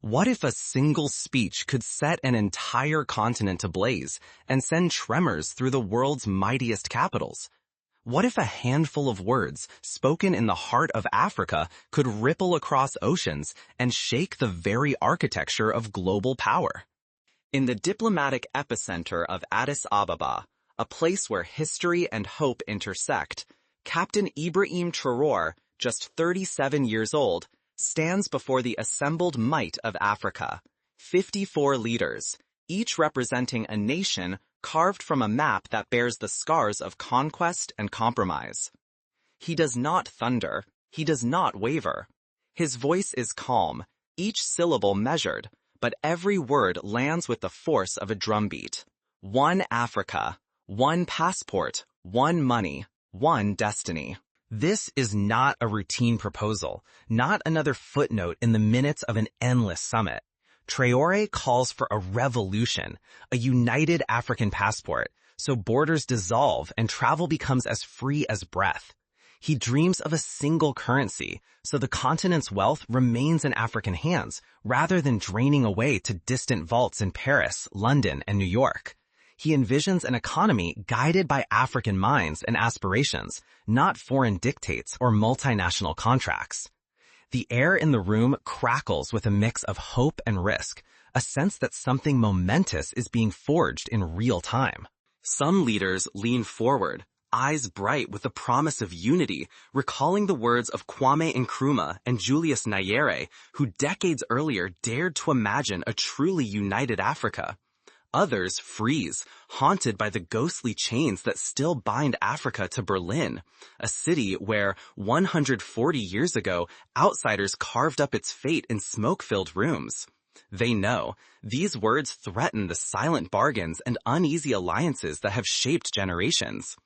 What if a single speech could set an entire continent ablaze and send tremors through the world's mightiest capitals? What if a handful of words spoken in the heart of Africa could ripple across oceans and shake the very architecture of global power? In the diplomatic epicenter of Addis Ababa, a place where history and hope intersect, Captain Ibrahim Traoré, just 37 years old, stands before the assembled might of Africa. 54 leaders, each representing a nation carved from a map that bears the scars of conquest and compromise. He does not thunder, he does not waver. His voice is calm, each syllable measured, but every word lands with the force of a drumbeat. One Africa, one passport, one money, one destiny. This is not a routine proposal, not another footnote in the minutes of an endless summit. Traoré calls for a revolution, a united African passport, so borders dissolve and travel becomes as free as breath. He dreams of a single currency, so the continent's wealth remains in African hands, rather than draining away to distant vaults in Paris, London, and New York. He envisions an economy guided by African minds and aspirations, not foreign dictates or multinational contracts. The air in the room crackles with a mix of hope and risk, a sense that something momentous is being forged in real time. Some leaders lean forward, eyes bright with the promise of unity, recalling the words of Kwame Nkrumah and Julius Nyerere, who decades earlier dared to imagine a truly united Africa. Others freeze, haunted by the ghostly chains that still bind Africa to Berlin, a city where 140 years ago, outsiders carved up its fate in smoke-filled rooms. They know these words threaten the silent bargains and uneasy alliances that have shaped generations.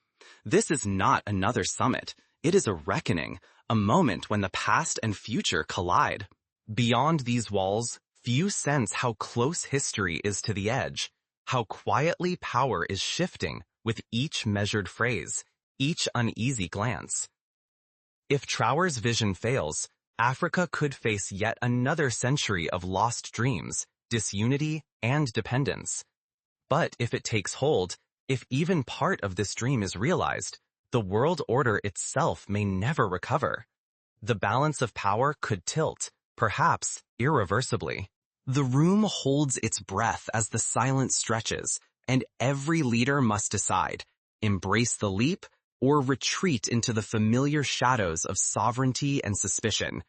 This is not another summit. It is a reckoning, a moment when the past and future collide. Beyond these walls, few sense how close history is to the edge, how quietly power is shifting with each measured phrase, each uneasy glance. If Traoré's vision fails, Africa could face yet another century of lost dreams, disunity, and dependence. But if it takes hold, if even part of this dream is realized, the world order itself may never recover. The balance of power could tilt, perhaps irreversibly. The room holds its breath as the silence stretches, and every leader must decide, embrace the leap or retreat into the familiar shadows of sovereignty and suspicion.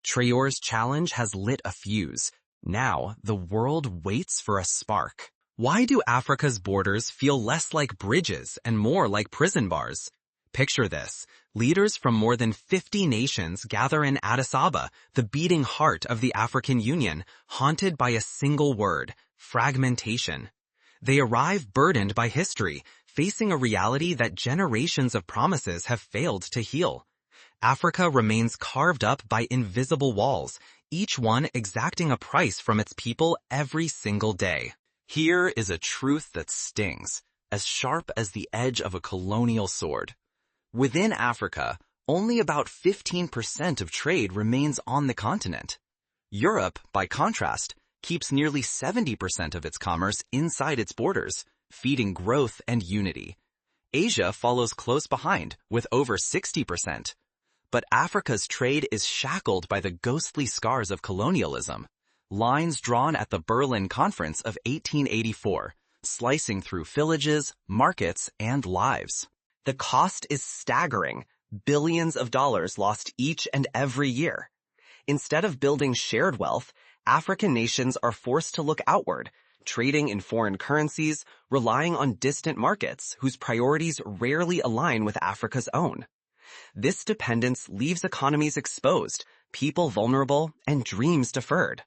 Traoré's challenge has lit a fuse. Now, the world waits for a spark. Why do Africa's borders feel less like bridges and more like prison bars? Picture this. Leaders from more than 50 nations gather in Addis Ababa, the beating heart of the African Union, haunted by a single word, fragmentation. They arrive burdened by history, facing a reality that generations of promises have failed to heal. Africa remains carved up by invisible walls, each one exacting a price from its people every single day. Here is a truth that stings, as sharp as the edge of a colonial sword. Within Africa, only about 15% of trade remains on the continent. Europe, by contrast, keeps nearly 70% of its commerce inside its borders, feeding growth and unity. Asia follows close behind, with over 60%. But Africa's trade is shackled by the ghostly scars of colonialism, lines drawn at the Berlin Conference of 1884, slicing through villages, markets, and lives. The cost is staggering, billions of dollars lost each and every year. Instead of building shared wealth, African nations are forced to look outward, trading in foreign currencies, relying on distant markets whose priorities rarely align with Africa's own. This dependence leaves economies exposed, people vulnerable, and dreams deferred.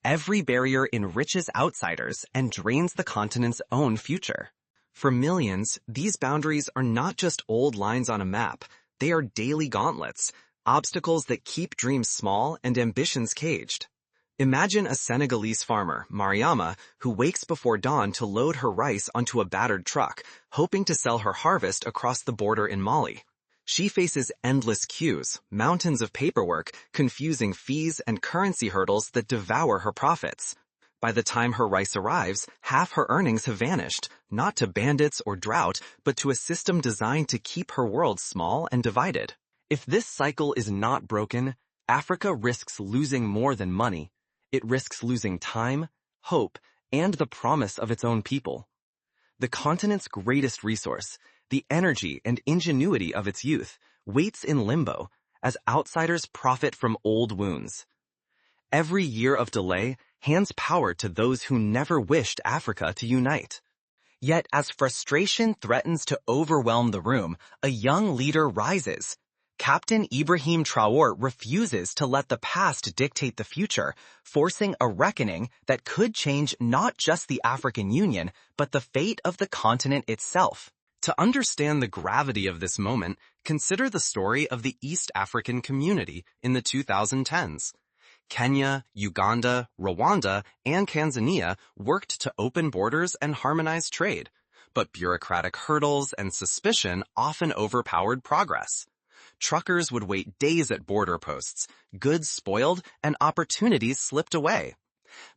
Every barrier enriches outsiders and drains the continent's own future. For millions, these boundaries are not just old lines on a map, they are daily gauntlets, obstacles that keep dreams small and ambitions caged. Imagine a Senegalese farmer, Mariama, who wakes before dawn to load her rice onto a battered truck, hoping to sell her harvest across the border in Mali. She faces endless queues, mountains of paperwork, confusing fees, and currency hurdles that devour her profits. By the time her rice arrives, half her earnings have vanished, not to bandits or drought, but to a system designed to keep her world small and divided. If this cycle is not broken, Africa risks losing more than money. It risks losing time, hope, and the promise of its own people. The continent's greatest resource, the energy and ingenuity of its youth, waits in limbo as outsiders profit from old wounds. Every year of delay hands power to those who never wished Africa to unite. Yet as frustration threatens to overwhelm the room, a young leader rises. Captain Ibrahim Traoré refuses to let the past dictate the future, forcing a reckoning that could change not just the African Union, but the fate of the continent itself. To understand the gravity of this moment, consider the story of the East African community in the 2010s. Kenya, Uganda, Rwanda, and Tanzania worked to open borders and harmonize trade, but bureaucratic hurdles and suspicion often overpowered progress. Truckers would wait days at border posts, goods spoiled, and opportunities slipped away.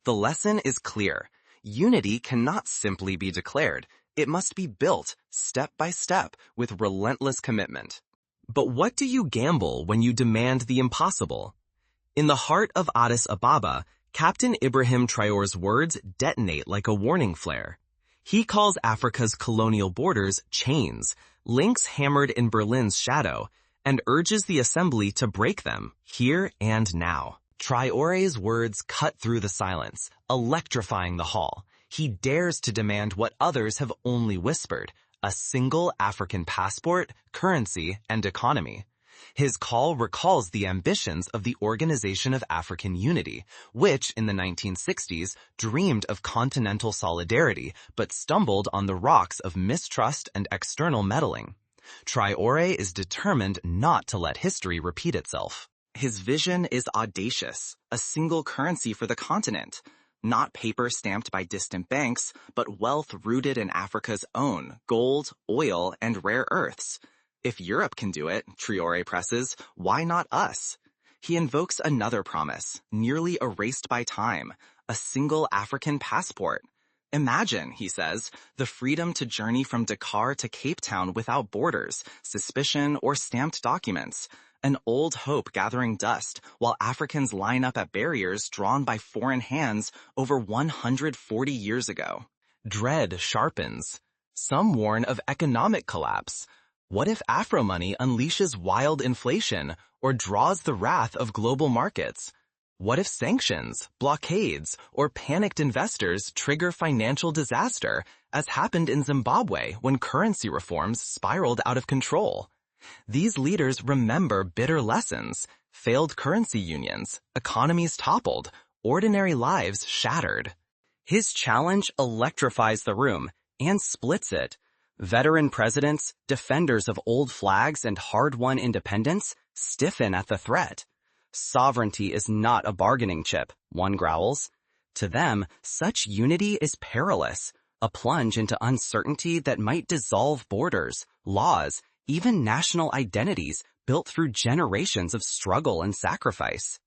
The lesson is clear. Unity cannot simply be declared. It must be built, step by step, with relentless commitment. But what do you gamble when you demand the impossible? In the heart of Addis Ababa, Captain Ibrahim Traoré's words detonate like a warning flare. He calls Africa's colonial borders chains, links hammered in Berlin's shadow, and urges the assembly to break them, here and now. Traoré's words cut through the silence, electrifying the hall. He dares to demand what others have only whispered, a single African passport, currency, and economy. His call recalls the ambitions of the Organization of African Unity, which in the 1960s dreamed of continental solidarity but stumbled on the rocks of mistrust and external meddling. Traoré is determined not to let history repeat itself. His vision is audacious, a single currency for the continent, not paper stamped by distant banks, but wealth rooted in Africa's own gold, oil, and rare earths. If Europe can do it, Traoré presses, why not us? He invokes another promise, nearly erased by time, a single African passport. Imagine, he says, the freedom to journey from Dakar to Cape Town without borders, suspicion, or stamped documents. An old hope gathering dust while Africans line up at barriers drawn by foreign hands over 140 years ago. Dread sharpens. Some warn of economic collapse. What if Afro-money unleashes wild inflation or draws the wrath of global markets? What if sanctions, blockades, or panicked investors trigger financial disaster, as happened in Zimbabwe when currency reforms spiraled out of control? These leaders remember bitter lessons, failed currency unions, economies toppled, ordinary lives shattered. His challenge electrifies the room and splits it. Veteran presidents, defenders of old flags and hard-won independence, stiffen at the threat. Sovereignty is not a bargaining chip, one growls. To them, such unity is perilous, a plunge into uncertainty that might dissolve borders, laws, even national identities built through generations of struggle and sacrifice.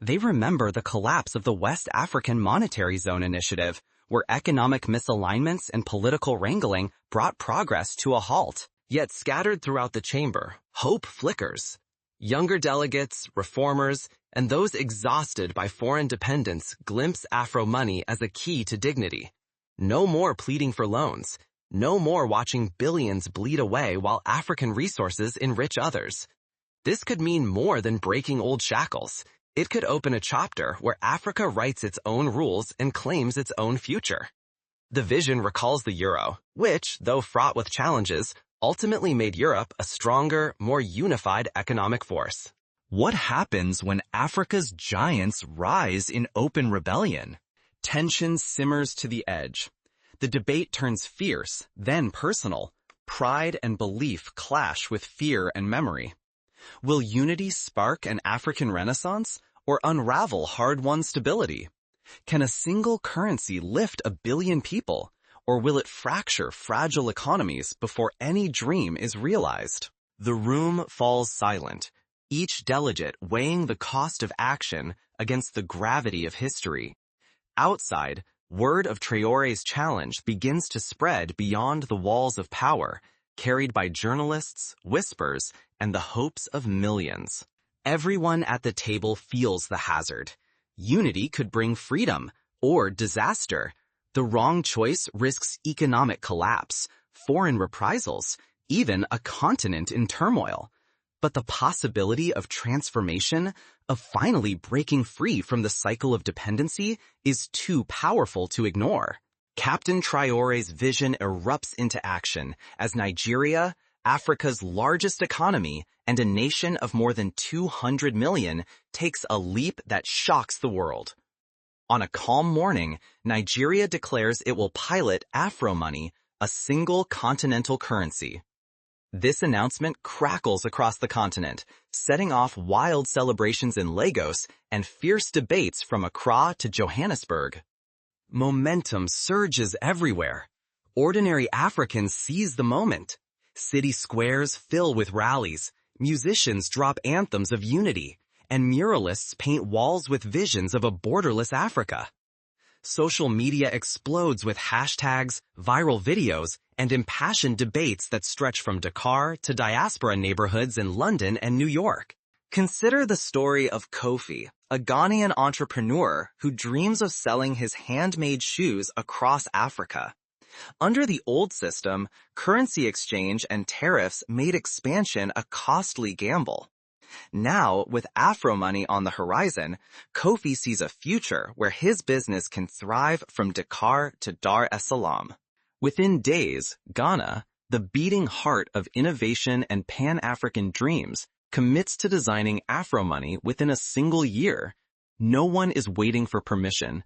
They remember the collapse of the West African Monetary Zone Initiative, where economic misalignments and political wrangling brought progress to a halt. Yet scattered throughout the chamber, hope flickers. Younger delegates, reformers, and those exhausted by foreign dependence glimpse Afro money as a key to dignity. No more pleading for loans. No more watching billions bleed away while African resources enrich others. This could mean more than breaking old shackles. It could open a chapter where Africa writes its own rules and claims its own future. The vision recalls the euro, which, though fraught with challenges, ultimately made Europe a stronger, more unified economic force. What happens when Africa's giants rise in open rebellion? Tension simmers to the edge. The debate turns fierce, then personal. Pride and belief clash with fear and memory. Will unity spark an African renaissance or unravel hard-won stability? Can a single currency lift a billion people, or will it fracture fragile economies before any dream is realized? The room falls silent, each delegate weighing the cost of action against the gravity of history. Outside, word of Traoré's challenge begins to spread beyond the walls of power, carried by journalists, whispers, and the hopes of millions. Everyone at the table feels the hazard. Unity could bring freedom or disaster. The wrong choice risks economic collapse, foreign reprisals, even a continent in turmoil. But the possibility of transformation, of finally breaking free from the cycle of dependency, is too powerful to ignore. Captain Traoré's vision erupts into action as Nigeria, Africa's largest economy and a nation of more than 200 million, takes a leap that shocks the world. On a calm morning, Nigeria declares it will pilot Afro money, a single continental currency. This announcement crackles across the continent, setting off wild celebrations in Lagos and fierce debates from Accra to Johannesburg. Momentum surges everywhere. Ordinary Africans seize the moment. City squares fill with rallies, musicians drop anthems of unity, and muralists paint walls with visions of a borderless Africa. Social media explodes with hashtags, viral videos, and impassioned debates that stretch from Dakar to diaspora neighborhoods in London and New York. Consider the story of Kofi, a Ghanaian entrepreneur who dreams of selling his handmade shoes across Africa. Under the old system, currency exchange and tariffs made expansion a costly gamble. Now, with Afro money on the horizon, Kofi sees a future where his business can thrive from Dakar to Dar es Salaam. Within days, Ghana, the beating heart of innovation and Pan-African dreams, commits to designing Afro money within a single year. No one is waiting for permission.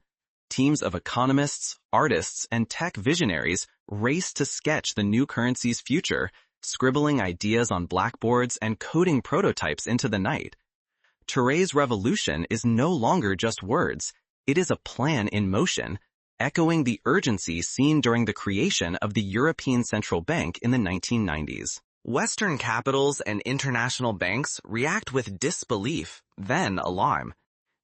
Teams of economists, artists, and tech visionaries race to sketch the new currency's future, scribbling ideas on blackboards and coding prototypes into the night. Traoré's revolution is no longer just words. It is a plan in motion, echoing the urgency seen during the creation of the European Central Bank in the 1990s. Western capitals and international banks react with disbelief, then alarm.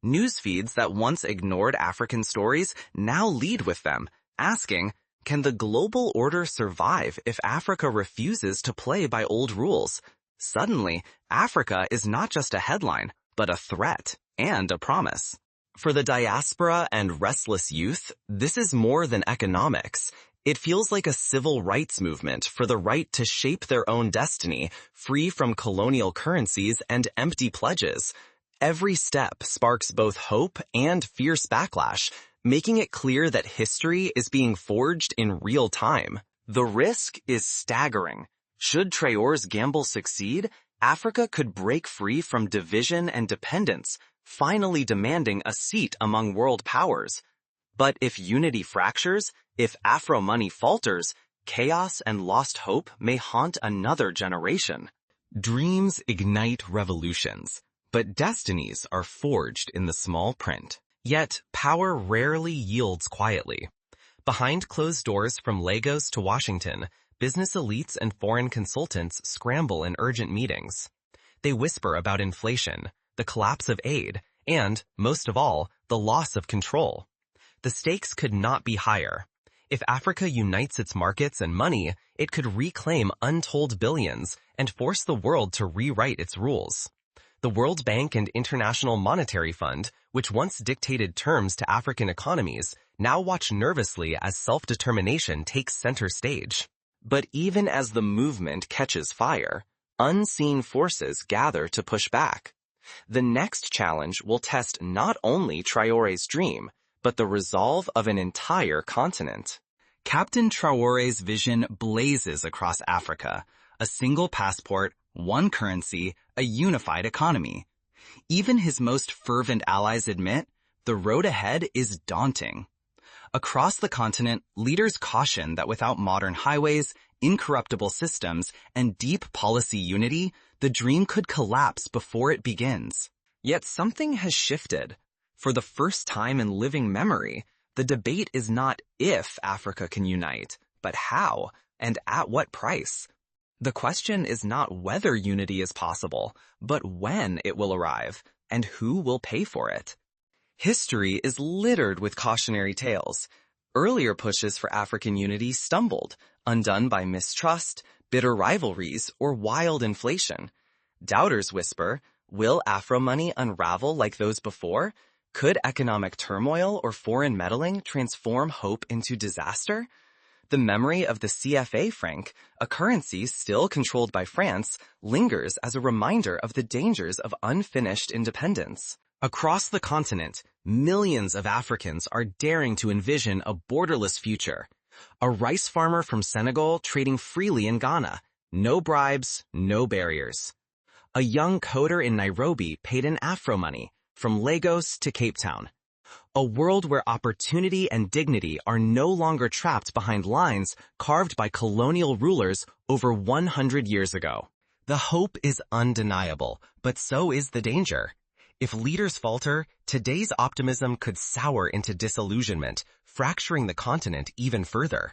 News feeds that once ignored African stories now lead with them, asking, can the global order survive if Africa refuses to play by old rules? Suddenly, Africa is not just a headline, but a threat and a promise. For the diaspora and restless youth, this is more than economics. It feels like a civil rights movement for the right to shape their own destiny, free from colonial currencies and empty pledges. Every step sparks both hope and fierce backlash, making it clear that history is being forged in real time. The risk is staggering. Should Traoré's gamble succeed, Africa could break free from division and dependence, finally demanding a seat among world powers. But if unity fractures, if Afro money falters, chaos and lost hope may haunt another generation. Dreams ignite revolutions, but destinies are forged in the small print. Yet, power rarely yields quietly. Behind closed doors from Lagos to Washington, business elites and foreign consultants scramble in urgent meetings. They whisper about inflation, the collapse of aid, and, most of all, the loss of control. The stakes could not be higher. If Africa unites its markets and money, it could reclaim untold billions and force the world to rewrite its rules. The World Bank and International Monetary Fund, which once dictated terms to African economies, now watch nervously as self-determination takes center stage. But even as the movement catches fire, unseen forces gather to push back. The next challenge will test not only Traoré's dream, but the resolve of an entire continent. Captain Traoré's vision blazes across Africa, a single passport, one currency, a unified economy. Even his most fervent allies admit the road ahead is daunting. Across the continent, leaders caution that without modern highways, incorruptible systems, and deep policy unity, the dream could collapse before it begins. Yet something has shifted. For the first time in living memory, the debate is not if Africa can unite, but how, and at what price. The question is not whether unity is possible, but when it will arrive and who will pay for it. History is littered with cautionary tales. Earlier pushes for African unity stumbled, undone by mistrust, bitter rivalries, or wild inflation. Doubters whisper, will Afro money unravel like those before? Could economic turmoil or foreign meddling transform hope into disaster? The memory of the CFA franc, a currency still controlled by France, lingers as a reminder of the dangers of unfinished independence. Across the continent, millions of Africans are daring to envision a borderless future. A rice farmer from Senegal trading freely in Ghana. No bribes, no barriers. A young coder in Nairobi paid in Afro money, from Lagos to Cape Town. A world where opportunity and dignity are no longer trapped behind lines carved by colonial rulers over 100 years ago. The hope is undeniable, but so is the danger. If leaders falter, today's optimism could sour into disillusionment, fracturing the continent even further.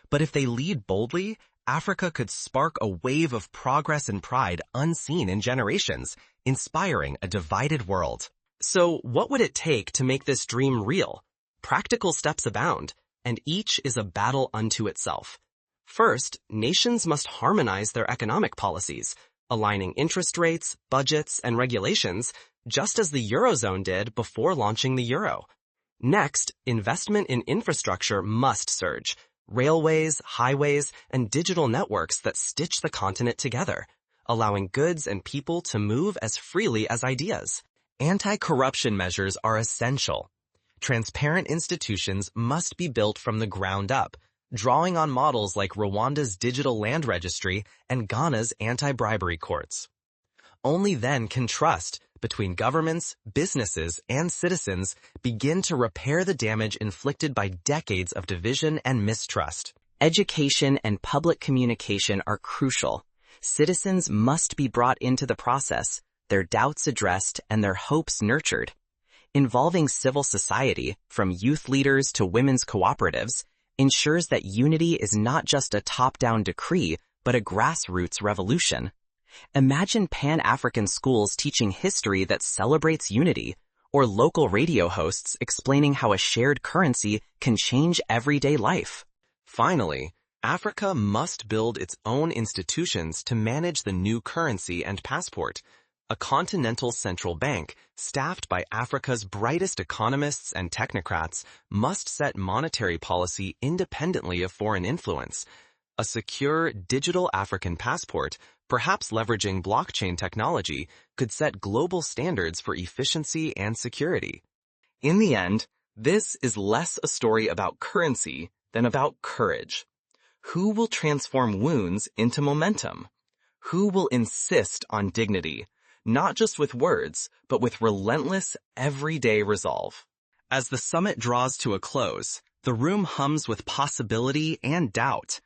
But if they lead boldly, Africa could spark a wave of progress and pride unseen in generations, inspiring a divided world. So what would it take to make this dream real? Practical steps abound, and each is a battle unto itself. First, nations must harmonize their economic policies, aligning interest rates, budgets, and regulations, just as the Eurozone did before launching the euro. Next, investment in infrastructure must surge. Railways, highways, and digital networks that stitch the continent together, allowing goods and people to move as freely as ideas. Anti-corruption measures are essential. Transparent institutions must be built from the ground up, drawing on models like Rwanda's digital land registry and Ghana's anti-bribery courts. Only then can trust between governments, businesses, and citizens begin to repair the damage inflicted by decades of division and mistrust. Education and public communication are crucial. Citizens must be brought into the process, their doubts addressed, and their hopes nurtured. Involving civil society, from youth leaders to women's cooperatives, ensures that unity is not just a top-down decree, but a grassroots revolution. Imagine Pan-African schools teaching history that celebrates unity, or local radio hosts explaining how a shared currency can change everyday life. Finally, Africa must build its own institutions to manage the new currency and passport. A continental central bank, staffed by Africa's brightest economists and technocrats, must set monetary policy independently of foreign influence. A secure digital African passport, perhaps leveraging blockchain technology, could set global standards for efficiency and security. In the end, this is less a story about currency than about courage. Who will transform wounds into momentum? Who will insist on dignity, not just with words, but with relentless, everyday resolve? As the summit draws to a close, the room hums with possibility and doubt.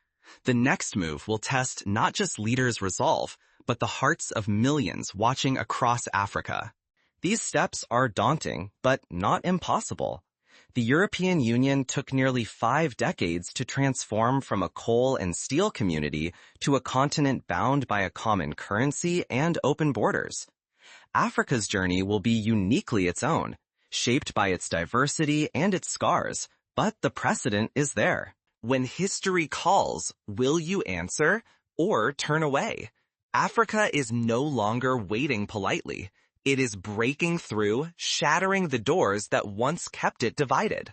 The next move will test not just leaders' resolve, but the hearts of millions watching across Africa. These steps are daunting, but not impossible. The European Union took nearly 5 decades to transform from a coal and steel community to a continent bound by a common currency and open borders. Africa's journey will be uniquely its own, shaped by its diversity and its scars, but the precedent is there. When history calls, will you answer or turn away? Africa is no longer waiting politely. It is breaking through, shattering the doors that once kept it divided.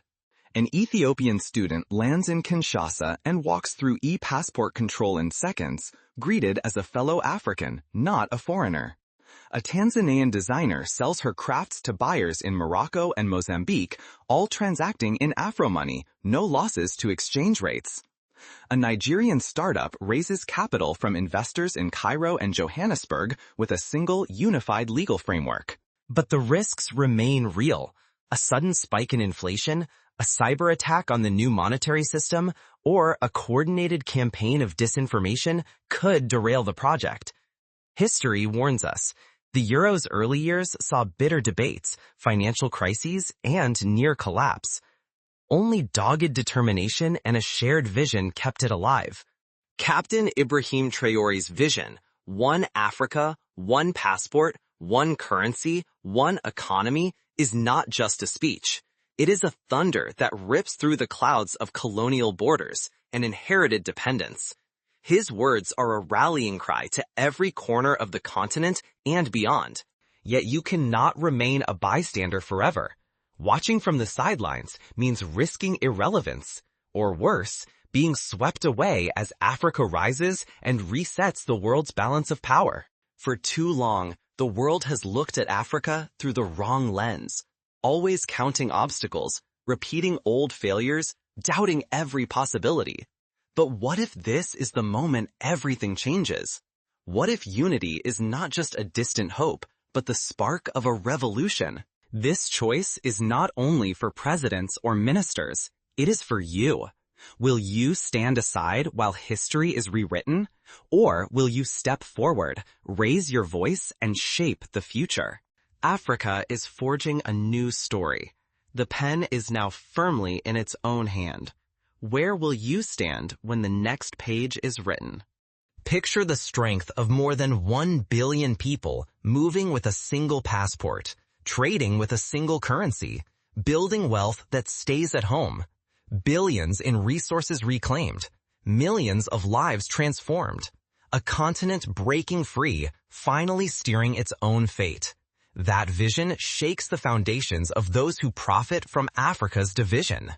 An Ethiopian student lands in Kinshasa and walks through e-passport control in seconds, greeted as a fellow African, not a foreigner. A Tanzanian designer sells her crafts to buyers in Morocco and Mozambique, all transacting in Afro money, no losses to exchange rates. A Nigerian startup raises capital from investors in Cairo and Johannesburg with a single, unified legal framework. But the risks remain real. A sudden spike in inflation, a cyber attack on the new monetary system, or a coordinated campaign of disinformation could derail the project. History warns us. The euro's early years saw bitter debates, financial crises, and near collapse. Only dogged determination and a shared vision kept it alive. Captain Ibrahim Traoré's vision, one Africa, one passport, one currency, one economy, is not just a speech. It is a thunder that rips through the clouds of colonial borders and inherited dependence. His words are a rallying cry to every corner of the continent and beyond. Yet you cannot remain a bystander forever. Watching from the sidelines means risking irrelevance, or worse, being swept away as Africa rises and resets the world's balance of power. For too long, the world has looked at Africa through the wrong lens, always counting obstacles, repeating old failures, doubting every possibility. But what if this is the moment everything changes? What if unity is not just a distant hope, but the spark of a revolution? This choice is not only for presidents or ministers, it is for you. Will you stand aside while history is rewritten? Or will you step forward, raise your voice, and shape the future? Africa is forging a new story. The pen is now firmly in its own hand. Where will you stand when the next page is written? Picture the strength of more than 1 billion people moving with a single passport, trading with a single currency, building wealth that stays at home. Billions in resources reclaimed, millions of lives transformed, a continent breaking free, finally steering its own fate. That vision shakes the foundations of those who profit from Africa's division.